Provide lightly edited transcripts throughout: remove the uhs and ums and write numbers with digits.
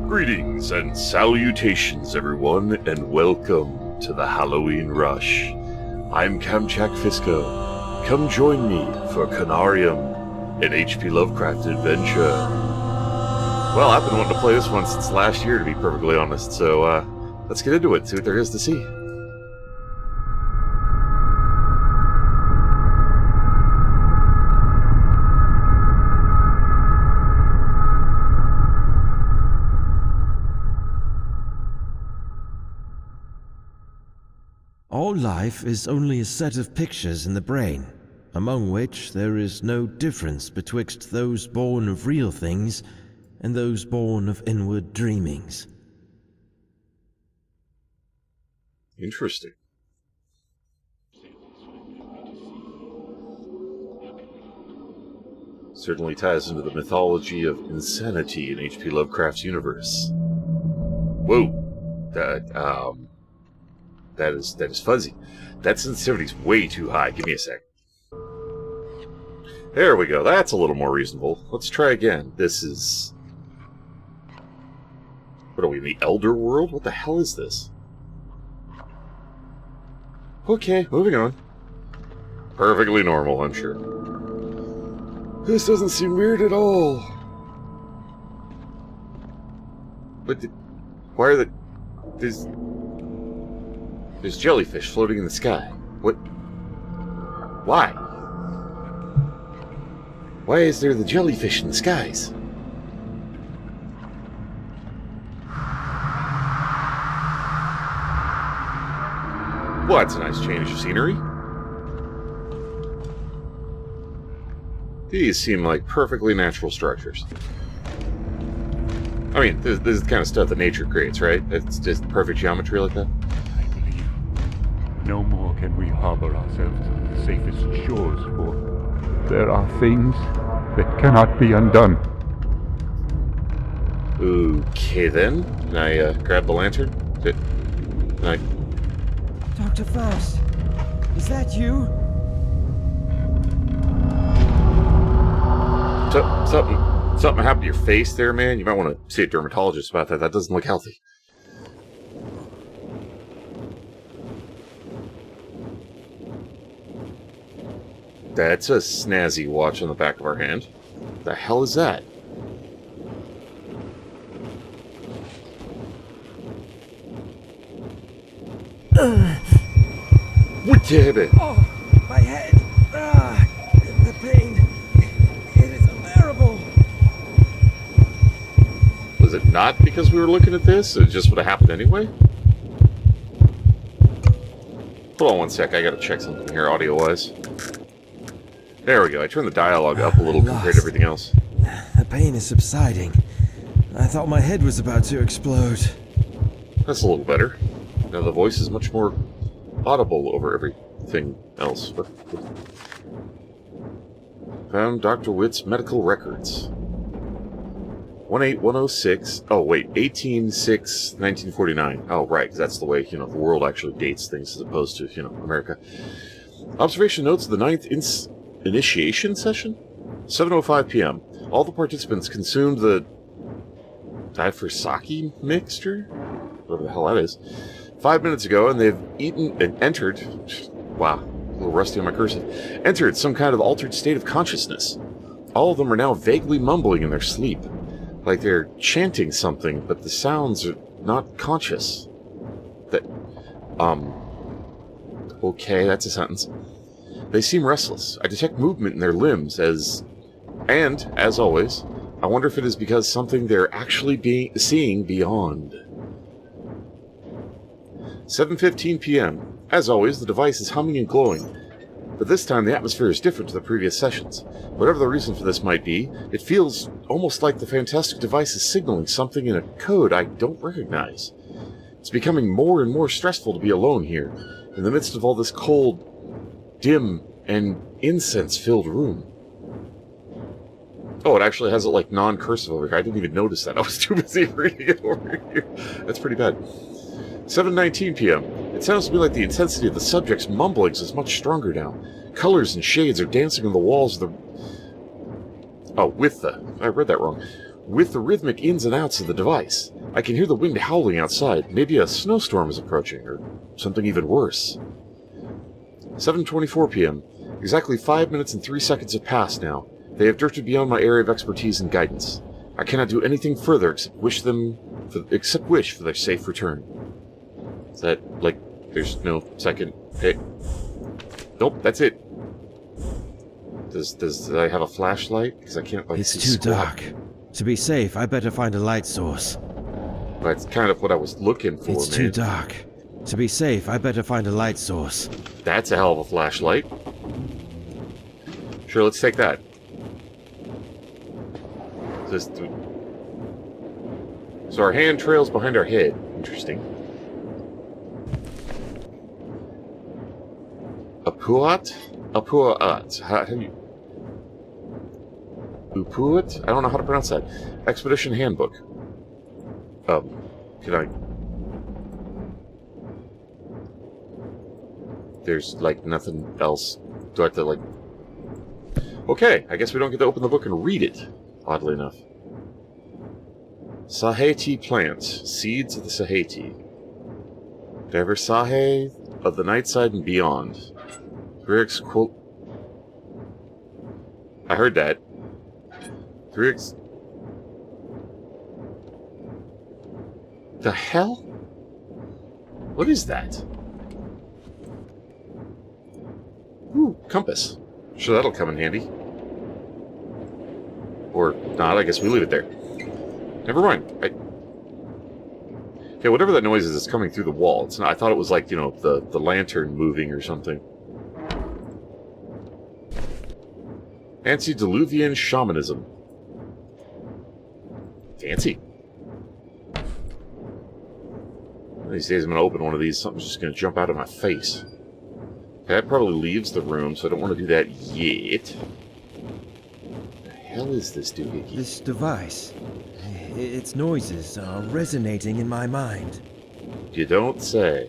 Greetings and salutations, everyone, and welcome to the Halloween Rush. I'm Kamchak Fisco. Come join me for Conarium, an H.P. Lovecraft adventure. Well, I've been wanting to play this one since last year, to be perfectly honest, so let's get into it, see what there is to see. All life is only a set of pictures in the brain, among which there is no difference betwixt those born of real things and those born of inward dreamings. Interesting. Certainly ties into the mythology of insanity in H.P. Lovecraft's universe. Whoa. That is fuzzy. That sensitivity's way too high. Give me a sec. There we go. That's a little more reasonable. Let's try again. This is... What are we, in the Elder World? What the hell is this? Okay, moving on. Perfectly normal, I'm sure. This doesn't seem weird at all. But why are the... There's jellyfish floating in the sky. What? Why? Why is there the jellyfish in the skies? Well, that's a nice change of scenery. These seem like perfectly natural structures. I mean, this is the kind of stuff that nature creates, right? It's just perfect geometry like that. No more can we harbor ourselves on the safest shores, for there are things that cannot be undone. Okay then. Can I grab the lantern? Can I... Dr. Faust, is that you? Something happened to your face there, man? You might want to see a dermatologist about that. That doesn't look healthy. That's a snazzy watch on the back of our hand. The hell is that? What did it? Oh, my head! The pain. It is unbearable. Was it not because we were looking at this? It just would have happened anyway? Hold on one sec, I gotta check something here audio-wise. There we go. I turned the dialogue up a little compared to everything else. The pain is subsiding. I thought my head was about to explode. That's a little better. Now the voice is much more audible over everything else. Found Dr. Witt's medical records. 18106. Oh, wait. 18/6/1949. Oh, right. Because that's the way, the world actually dates things as opposed to, America. Observation notes of the 9th initiation session? 7:05 p.m. All the participants consumed the Difursaki mixture? Whatever the hell that is. 5 minutes ago, and they've eaten and entered... Wow, a little rusty on my cursive. Entered some kind of altered state of consciousness. All of them are now vaguely mumbling in their sleep. Like they're chanting something, but the sounds are not conscious. Okay, that's a sentence. They seem restless. I detect movement in their limbs as always, I wonder if it is because something they're actually seeing beyond. 7:15 p.m. As always, the device is humming and glowing. But this time the atmosphere is different to the previous sessions. Whatever the reason for this might be, it feels almost like the fantastic device is signaling something in a code I don't recognize. It's becoming more and more stressful to be alone here, in the midst of all this cold, dim, and incense-filled room. Oh, it actually has it like non-cursive over here. I didn't even notice that. I was too busy reading it over here. That's pretty bad. 7:19 p.m. It sounds to me like the intensity of the subject's mumblings is much stronger now. Colors and shades are dancing on the walls of the... Oh, I read that wrong. With the rhythmic ins and outs of the device. I can hear the wind howling outside. Maybe a snowstorm is approaching, or something even worse. 7:24 p.m. Exactly 5 minutes and 3 seconds have passed now. They have drifted beyond my area of expertise and guidance. I cannot do anything further except wish for their safe return. Is that, like, there's no second... Hey. Nope, that's it. Does I have a flashlight? Because I can't, like, It's see too squat. dark. To be safe, I better find a light source. That's kind of what I was looking for, It's man. too dark. To be safe, I better find a light source. That's a hell of a flashlight. Sure, let's take that. So our hand trails behind our head. Interesting. Apuat? Apuat. How do you... Upuat? I don't know how to pronounce that. Expedition Handbook. Can I... There's, like, nothing else. Do I have to, like... Okay, I guess we don't get to open the book and read it, oddly enough. Saheti plant. Seeds of the Saheti. Diver Sahe of the night side and beyond. Thrix quote... I heard that. Thrix... The hell? What is that? Ooh, compass. Sure, that'll come in handy. Or not, I guess we leave it there. Never mind. Okay, whatever that noise is, it's coming through the wall. It's not, I thought it was like, you know, the lantern moving or something. Antediluvian shamanism. Fancy. One of these days I'm going to open one of these, something's just going to jump out of my face. Okay, that probably leaves the room, so I don't want to do that yet. What the hell is this doohickey? This device, its noises are resonating in my mind. You don't say.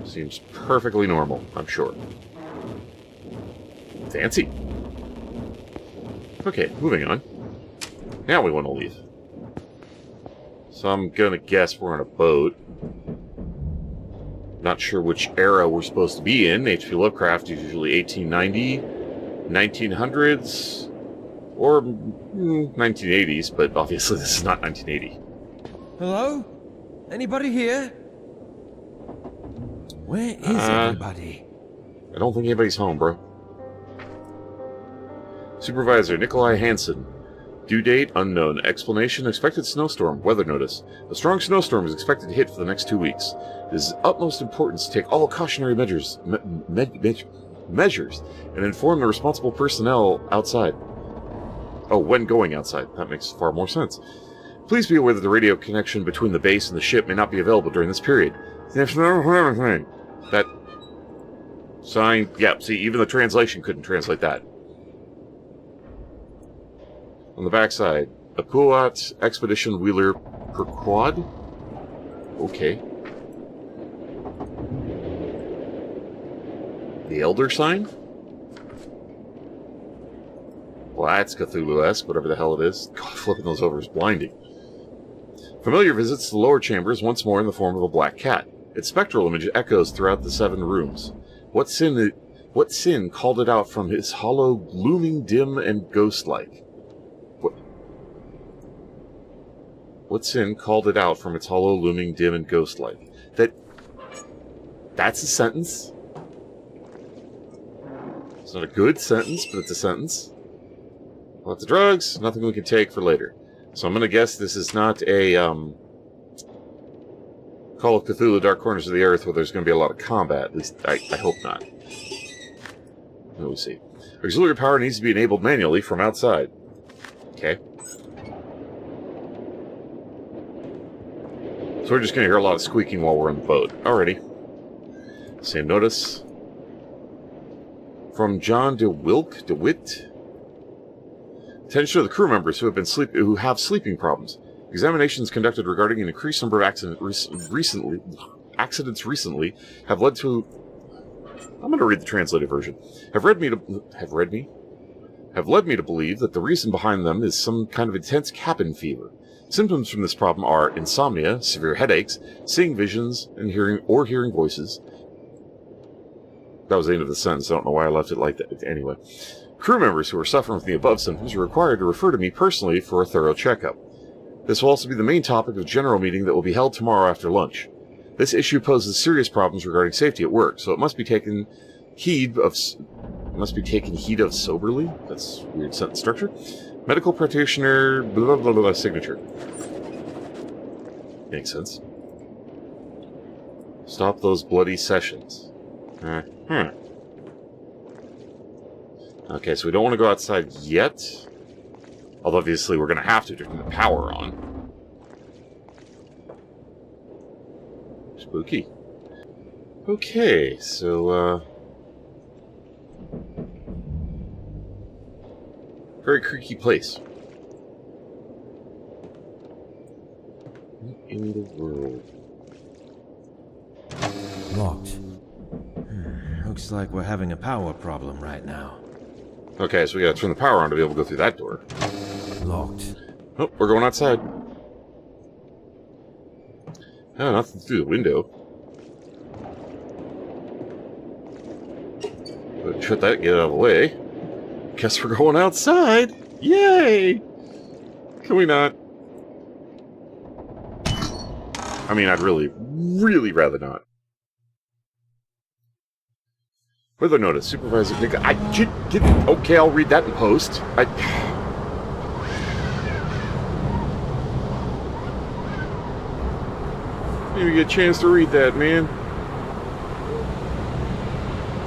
Seems perfectly normal, I'm sure. Fancy. Okay, moving on. Now we want to leave. So I'm gonna guess we're on a boat. Not sure which era we're supposed to be in. H.P. Lovecraft is usually 1890, 1900s, or 1980s, but obviously this is not 1980. Hello? Anybody here? Where is everybody? I don't think anybody's home, bro. Supervisor Nikolai Hansen. Due date unknown. Explanation expected snowstorm. Weather notice. A strong snowstorm is expected to hit for the next 2 weeks. It is of utmost importance to take all cautionary measures and inform the responsible personnel outside. Oh, when going outside. That makes far more sense. Please be aware that the radio connection between the base and the ship may not be available during this period. That sign, yeah, see, even the translation couldn't translate that. On the backside, Apuat Expedition Wheeler per quad? Okay. The Elder Sign? Well, that's Cthulhu-esque, whatever the hell it is. God, flipping those over is blinding. Familiar visits the lower chambers once more in the form of a black cat. Its spectral image echoes throughout the 7 rooms. What sin called it out from its hollow, looming dim and ghost-like? What sin called it out from its hollow, looming, dim, and ghost-like? That's a sentence. It's not a good sentence, but it's a sentence. Lots of drugs, nothing we can take for later. So I'm going to guess this is not a Call of Cthulhu Dark Corners of the Earth where there's going to be a lot of combat. At least, I hope not. Let me see. Auxiliary power needs to be enabled manually from outside. Okay. So we're just going to hear a lot of squeaking while we're on the boat. Alrighty. Same notice. From John DeWitt. Attention to the crew members who have sleeping problems. Examinations conducted regarding an increased number of accidents recently have led to... I'm going to read the translated version. Have led me to believe that the reason behind them is some kind of intense cabin fever. Symptoms from this problem are insomnia, severe headaches, seeing visions, and hearing voices. That was the end of the sentence. I don't know why I left it like that. Anyway. Crew members who are suffering from the above symptoms are required to refer to me personally for a thorough checkup. This will also be the main topic of a general meeting that will be held tomorrow after lunch. This issue poses serious problems regarding safety at work, so it must be taken heed of soberly. That's weird sentence structure. Medical practitioner, blah, blah, blah, signature. Makes sense. Stop those bloody sessions. Okay, so we don't want to go outside yet. Although, obviously, we're going to have to turn the power on. Spooky. Okay, so, very creaky place. What in the world? Locked. Looks like we're having a power problem right now. Okay, so we gotta turn the power on to be able to go through that door. Locked. Oh, we're going outside. Oh, nothing through the window. But shut that, get out of the way. Guess we're going outside! Yay! Can we not? I mean, I'd really, really rather not. Further notice, Supervisor Nick. I didn't. Okay, I'll read that in post. Didn't even get a chance to read that, man.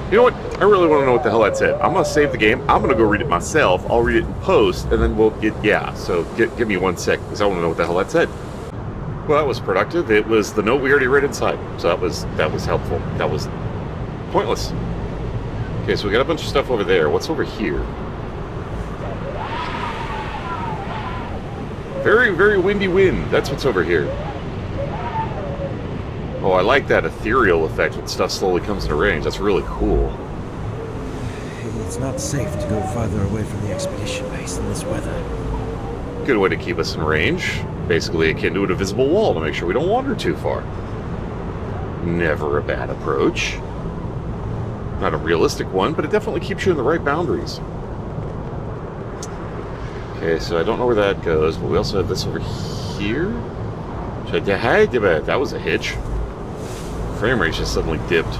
You know what? I really want to know what the hell that said. I'm gonna save the game. I'm gonna go read it myself. I'll read it in post, and then we'll get. Yeah. So give me 1 sec, because I want to know what the hell that said. Well, that was productive. It was the note we already read inside, so that was helpful. That was pointless. Okay, so we got a bunch of stuff over there. What's over here? Very, very windy wind. That's what's over here. Oh, I like that ethereal effect when stuff slowly comes into range. That's really cool. It's not safe to go farther away from the expedition base in this weather. Good way to keep us in range. Basically akin to a visible wall to make sure we don't wander too far. Never a bad approach. Not a realistic one, but it definitely keeps you in the right boundaries. Okay, so I don't know where that goes, but we also have this over here. That was a hitch. Frame rate just suddenly dipped.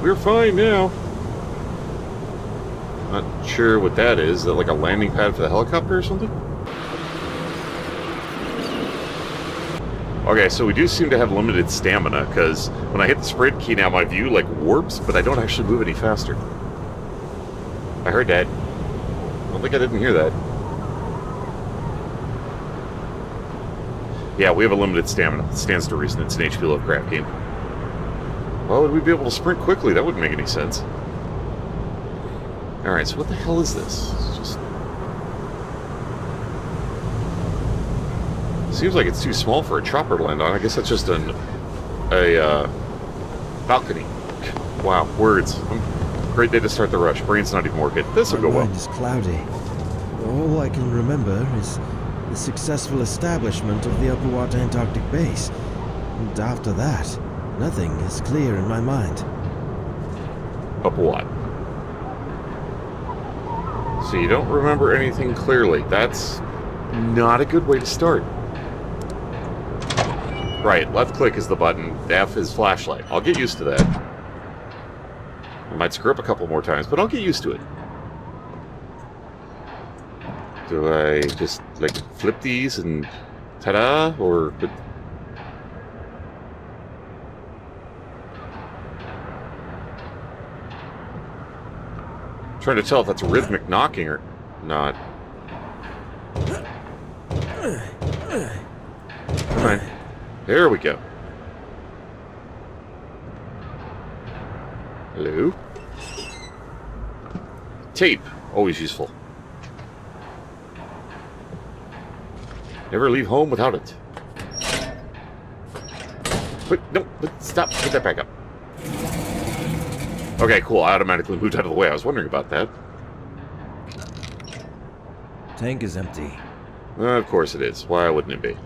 We're fine now. Not sure what that is. Is that like a landing pad for the helicopter or something? Okay, so we do seem to have limited stamina, because when I hit the sprint key now, my view, like, warps, but I don't actually move any faster. I heard that. I don't think I didn't hear that. Yeah, we have a limited stamina. It stands to reason. It's an HP Lovecraft game. Why would we be able to sprint quickly? That wouldn't make any sense. Alright, so what the hell is this? It's just... Seems like it's too small for a chopper to land on. I guess that's just a balcony. Wow, words. Great day to start the rush. Brain's not even working. This will go well. My mind is cloudy. All I can remember is the successful establishment of the Upper Water Antarctic Base. And after that, nothing is clear in my mind. Up what? So you don't remember anything clearly. That's not a good way to start. Right, left click is the button, F is flashlight. I'll get used to that. I might screw up a couple more times, but I'll get used to it. Do I just, like, flip these and ta-da? Or... I'm trying to tell if that's rhythmic knocking or not. Come on. There we go. Hello? Tape. Always useful. Never leave home without it. Wait, no, stop. Put that back up. Okay, cool. I automatically moved out of the way. I was wondering about that. Tank is empty. Of course it is. Why wouldn't it be?